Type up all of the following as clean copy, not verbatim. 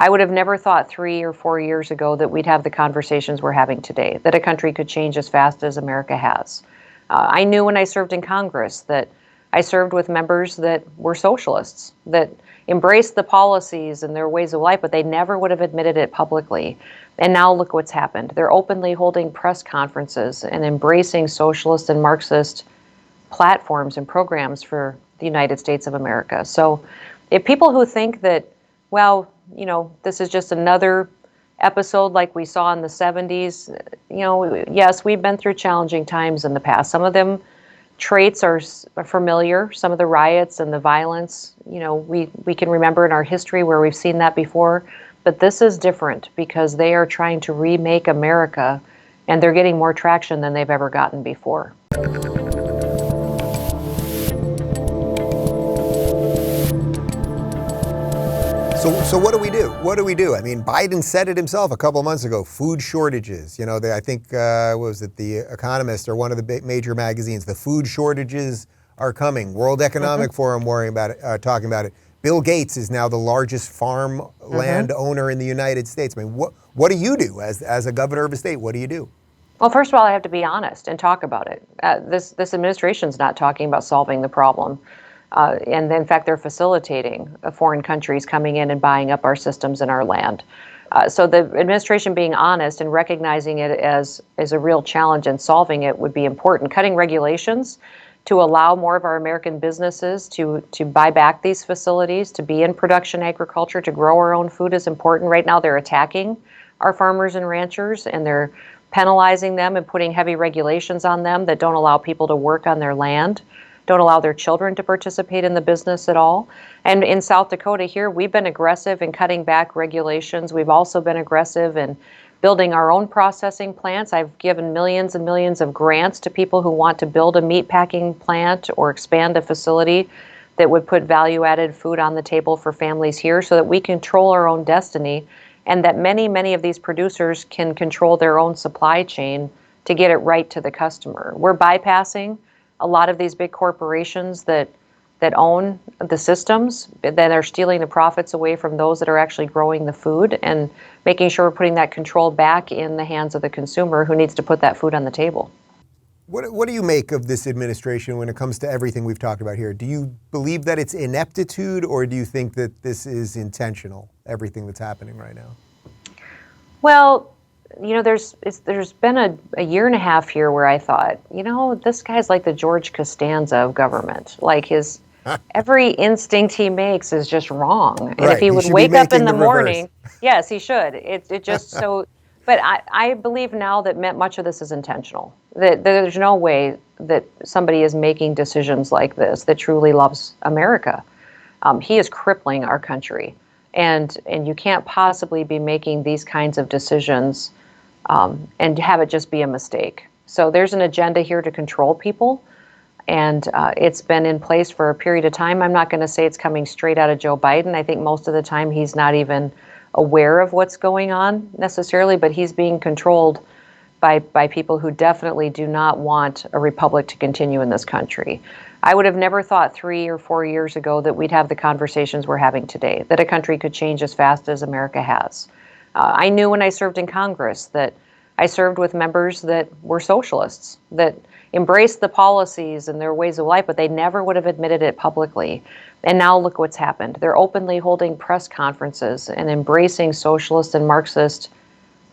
I would have never thought 3 or 4 years ago that we'd have the conversations we're having today, that a country could change as fast as America has. I knew when I served in Congress that I served with members that were socialists, that embraced the policies and their ways of life, but they never would have admitted it publicly. And now look what's happened. They're openly holding press conferences and embracing socialist and Marxist platforms and programs for the United States of America. So if people who think that, well, this is just another episode like we saw in the 70's, yes, we've been through challenging times in the past. Some of them traits are familiar, some of the riots and the violence, we can remember in our history where we've seen that before. But this is different because they are trying to remake America, and they're getting more traction than they've ever gotten before. So what do we do? What do we do? I mean, Biden said it himself a couple of months ago, food shortages. I think, what was it, The Economist or one of the major magazines, the food shortages are coming. World Economic Forum talking about it. Bill Gates is now the largest farmland owner in the United States. I mean, what do you do as a governor of a state? What do you do? Well, first of all, I have to be honest and talk about it. This administration's not talking about solving the problem. And in fact, they're facilitating foreign countries coming in and buying up our systems and our land. So the administration being honest and recognizing it as a real challenge and solving it would be important. Cutting regulations to allow more of our American businesses to buy back these facilities, to be in production agriculture, to grow our own food is important. Right now, they're attacking our farmers and ranchers, and they're penalizing them and putting heavy regulations on them that don't allow people to work on their land, don't allow their children to participate in the business at all. And in South Dakota here, we've been aggressive in cutting back regulations. We've also been aggressive in building our own processing plants. I've given millions and millions of grants to people who want to build a meat packing plant or expand a facility that would put value-added food on the table for families here so that we control our own destiny, and that many, many of these producers can control their own supply chain to get it right to the customer. We're bypassing a lot of these big corporations that own the systems, that are stealing the profits away from those that are actually growing the food, and making sure we're putting that control back in the hands of the consumer who needs to put that food on the table. What do you make of this administration when it comes to everything we've talked about here? Do you believe that it's ineptitude, or do you think that this is intentional, everything that's happening right now? Well, there's been a year and a half here where I thought, this guy's like the George Costanza of government. Like his every instinct he makes is just wrong. And right. If he would wake up in the morning, yes, he should. It just so. But I believe now that much of this is intentional. That there's no way that somebody is making decisions like this that truly loves America. He is crippling our country, and you can't possibly be making these kinds of decisions and have it just be a mistake. So there's an agenda here to control people, and it's been in place for a period of time. I'm not going to say it's coming straight out of Joe Biden. I think most of the time he's not even aware of what's going on necessarily, but he's being controlled by people who definitely do not want a republic to continue in this country. I would have never thought 3 or 4 years ago that we'd have the conversations we're having today, that a country could change as fast as America has. I knew when I served in Congress that I served with members that were socialists, that embraced the policies and their ways of life, but they never would have admitted it publicly. And now look what's happened. They're openly holding press conferences and embracing socialist and Marxist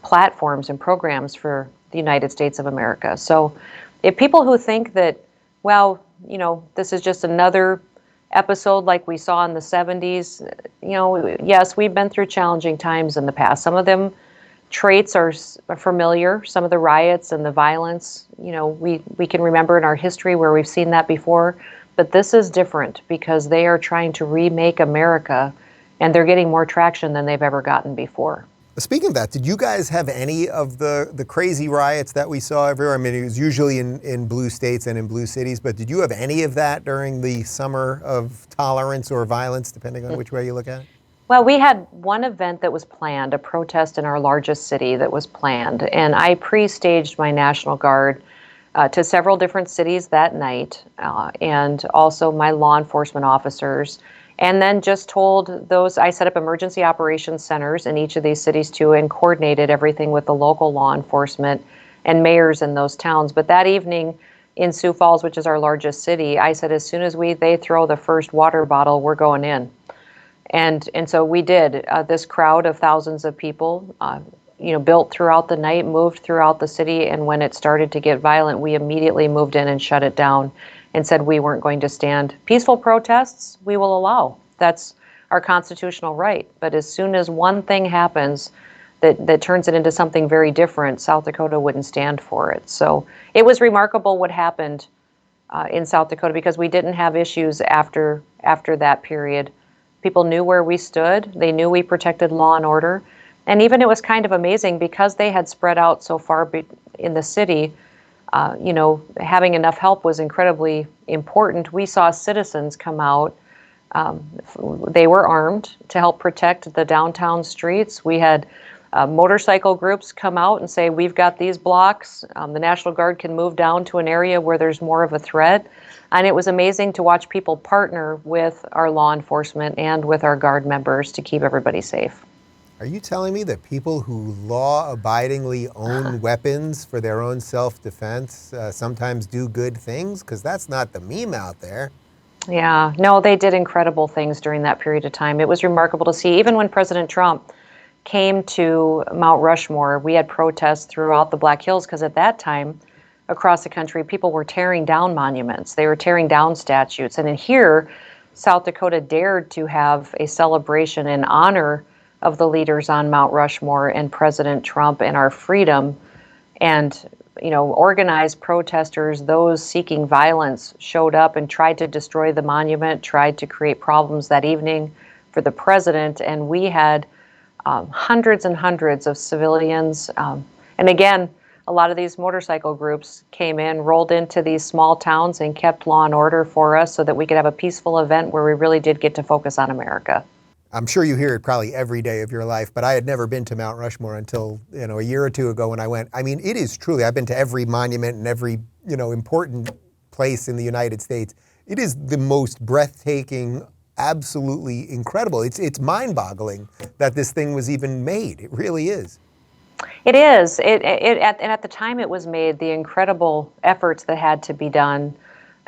platforms and programs for the United States of America. So if people who think that, well, this is just another episode like we saw in the 70's, yes, we've been through challenging times in the past. Some of them traits are familiar, some of the riots and the violence, we can remember in our history where we've seen that before. But this is different because they are trying to remake America, and they're getting more traction than they've ever gotten before. Speaking of that, did you guys have any of the crazy riots that we saw everywhere? I mean, it was usually in blue states and in blue cities, but did you have any of that during the summer of tolerance or violence, depending on which way you look at it? Well, we had one event that was planned, a protest in our largest city that was planned, and I pre-staged my National Guard to several different cities that night, and also my law enforcement officers. And then just told those, I set up emergency operations centers in each of these cities too, and coordinated everything with the local law enforcement and mayors in those towns. But that evening in Sioux Falls, which is our largest city, I said, as soon as they throw the first water bottle, we're going in. And so we did. This crowd of thousands of people, built throughout the night, moved throughout the city, and when it started to get violent, we immediately moved in and shut it down and said we weren't going to stand. Peaceful protests, we will allow. That's our constitutional right. But as soon as one thing happens that turns it into something very different, South Dakota wouldn't stand for it. So it was remarkable what happened in South Dakota, because we didn't have issues after that period. People knew where we stood. They knew we protected law and order. And even it was kind of amazing because they had spread out so far in the city. Having enough help was incredibly important. We saw citizens come out. They were armed to help protect the downtown streets. We had motorcycle groups come out and say, we've got these blocks. The National Guard can move down to an area where there's more of a threat. And it was amazing to watch people partner with our law enforcement and with our Guard members to keep everybody safe. Are you telling me that people who law-abidingly own weapons for their own self-defense sometimes do good things? Because that's not the meme out there. Yeah, no, they did incredible things during that period of time. It was remarkable to see. Even when President Trump came to Mount Rushmore, we had protests throughout the Black Hills, because at that time, across the country, people were tearing down monuments. They were tearing down statues. And in here, South Dakota dared to have a celebration in honor of the leaders on Mount Rushmore and President Trump and our freedom. And, organized protesters, those seeking violence, showed up and tried to destroy the monument, tried to create problems that evening for the president. And we had hundreds and hundreds of civilians. And again, a lot of these motorcycle groups came in, rolled into these small towns and kept law and order for us so that we could have a peaceful event where we really did get to focus on America. I'm sure you hear it probably every day of your life, but I had never been to Mount Rushmore until, a year or two ago when I went. I mean, it is truly, I've been to every monument and every, important place in the United States. It is the most breathtaking, absolutely incredible. It's mind-boggling that this thing was even made. It really is. It is. And at the time it was made, the incredible efforts that had to be done.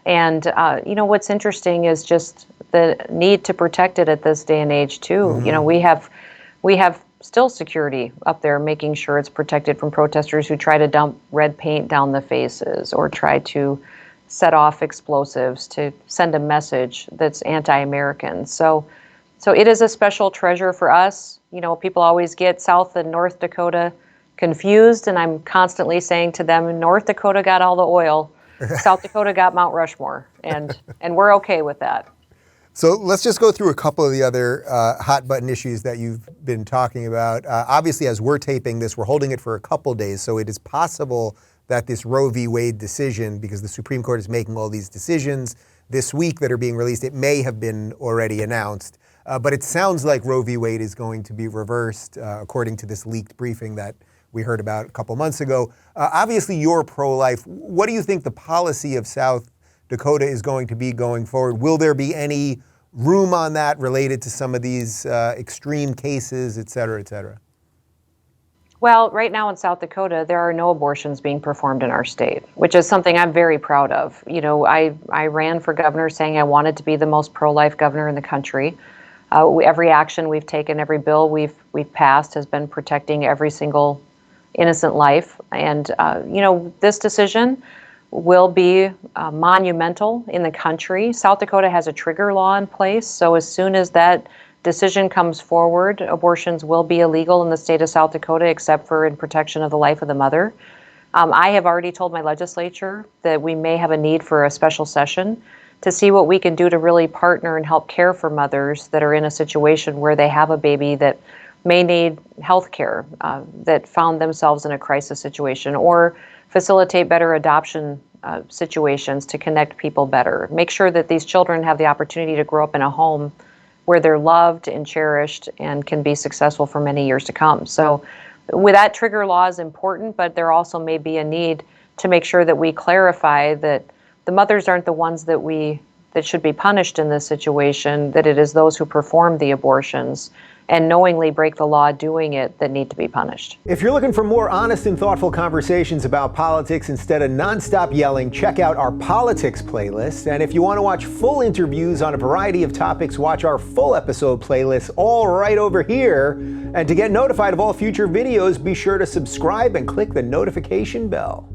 And, what's interesting is just the need to protect it at this day and age, too. Mm-hmm. We have still security up there making sure it's protected from protesters who try to dump red paint down the faces or try to set off explosives to send a message that's anti-American. So it is a special treasure for us. People always get South and North Dakota confused, and I'm constantly saying to them, North Dakota got all the oil, South Dakota got Mount Rushmore, and we're okay with that. So let's just go through a couple of the other hot button issues that you've been talking about. Obviously, as we're taping this, we're holding it for a couple days, so it is possible that this Roe v. Wade decision, because the Supreme Court is making all these decisions this week that are being released, it may have been already announced. But it sounds like Roe v. Wade is going to be reversed, according to this leaked briefing that we heard about a couple months ago. Obviously, you're pro-life. What do you think the policy of South Dakota is going to be going forward? Will there be any room on that related to some of these extreme cases, et cetera, et cetera? Well, right now in South Dakota, there are no abortions being performed in our state, which is something I'm very proud of. I ran for governor saying I wanted to be the most pro-life governor in the country. Every action we've taken, every bill we've passed has been protecting every single innocent life. And, this decision will be monumental in the country. South Dakota has a trigger law in place. So as soon as that decision comes forward, abortions will be illegal in the state of South Dakota, except for in protection of the life of the mother. I have already told my legislature that we may have a need for a special session to see what we can do to really partner and help care for mothers that are in a situation where they have a baby that may need health care, that found themselves in a crisis situation, or facilitate better adoption situations to connect people better. Make sure that these children have the opportunity to grow up in a home where they're loved and cherished and can be successful for many years to come. So with that, trigger law is important, but there also may be a need to make sure that we clarify that the mothers aren't the ones that we that should be punished in this situation, that it is those who perform the abortions and knowingly break the law doing it that need to be punished. If you're looking for more honest and thoughtful conversations about politics instead of nonstop yelling, check out our politics playlist. And if you want to watch full interviews on a variety of topics, watch our full episode playlist all right over here. And to get notified of all future videos, be sure to subscribe and click the notification bell.